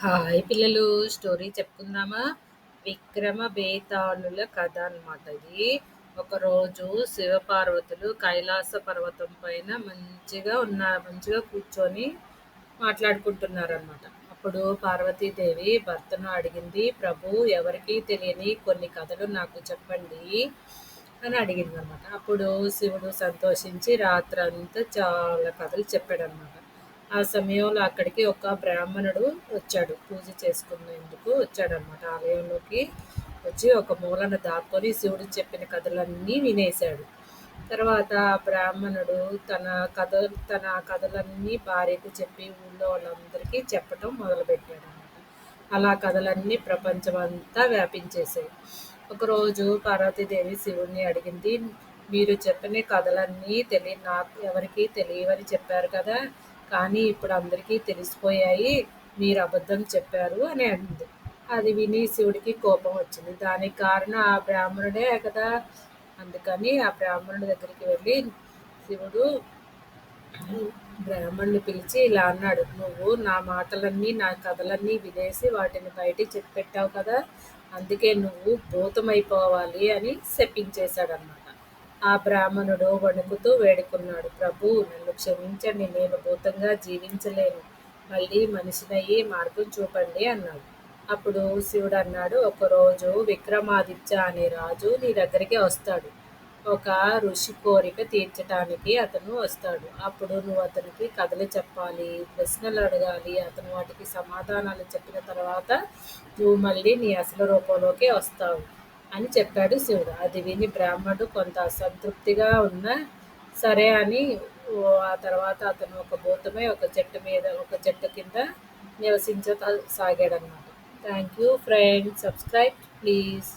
Hi పిల్లలు, story చెప్పుకుందామా? విక్రమ బేతాళుల కథ అన్నమాట ఇది. ఒకరోజు శివపార్వతులు కైలాస పర్వతం పైన మంచిగా కూర్చొని మాట్లాడుకుంటున్నారన్నమాట. అప్పుడు పార్వతీదేవి భర్తను అడిగింది, ప్రభు, ఎవరికీ తెలియని కొన్ని కథలు నాకు చెప్పండి అని అడిగిందనమాట. అప్పుడు శివుడు సంతోషించి రాత్రంతా చాలా కథలు చెప్పాడనమాట. ఆ సమయంలో అక్కడికి ఒక బ్రాహ్మణుడు వచ్చాడు, పూజ చేసుకునేందుకు వచ్చాడనమాట. ఆలయంలోకి వచ్చి ఒక మూలన దాక్కొని శివుడు చెప్పిన కథలన్నీ వినేశాడు. తర్వాత ఆ బ్రాహ్మణుడు తన కథ తన కథలన్నీ భార్యకు చెప్పి ఊళ్ళో వాళ్ళందరికీ చెప్పటం మొదలుపెట్టాడు అనమాట. అలా కథలన్నీ ప్రపంచమంతా వ్యాపించేశాయి. ఒకరోజు పార్వతీదేవి శివుణ్ణి అడిగింది, మీరు చెప్పిన కథలన్నీ నాకు ఎవరికీ తెలియవని చెప్పారు కదా, కానీ ఇప్పుడు అందరికీ తెలిసిపోయాయి, మీరు అబద్ధం చెప్పారు అని అంది. అది విని శివుడికి కోపం వచ్చింది. దానికి కారణం ఆ బ్రాహ్మణుడే కదా. అందుకని ఆ బ్రాహ్మణుడి దగ్గరికి వెళ్ళి శివుడు బ్రాహ్మణుని పిలిచి ఇలా అన్నాడు, నువ్వు నా మాటలన్నీ నా కథలన్నీ వినేసి వాటిని బయటికి చెప్పెట్టావు కదా, అందుకే నువ్వు భూతమైపోవాలి అని శపించేశాడనమాట. ఆ బ్రాహ్మణుడు వణుకుతూ వేడుకున్నాడు, ప్రభు, నన్ను క్షమించండి, నేను భూతంగా జీవించలేను, మళ్ళీ మనిషినయ్యి మార్గం చూపండి అన్నాడు. అప్పుడు శివుడు అన్నాడు, ఒకరోజు విక్రమాదిత్య అనే రాజు నీ దగ్గరికి వస్తాడు. ఒక ఋషి కోరిక తీర్చడానికి అతను వస్తాడు. అప్పుడు నువ్వు అతనికి కథలు చెప్పాలి, ప్రశ్నలు అడగాలి. అతను వాటికి సమాధానాలు చెప్పిన తర్వాత నువ్వు మళ్ళీ నీ అసలు రూపంలోకి వస్తావు అని చెప్పాడు శివుడు. అది విని బ్రాహ్మణుడు కొంత అసంతృప్తిగా ఉన్నా సరే అని ఆ తర్వాత అతను ఒక భూతమై ఒక చెట్టు కింద నివసించసాగాడనమాట. Thank you friends, subscribe please.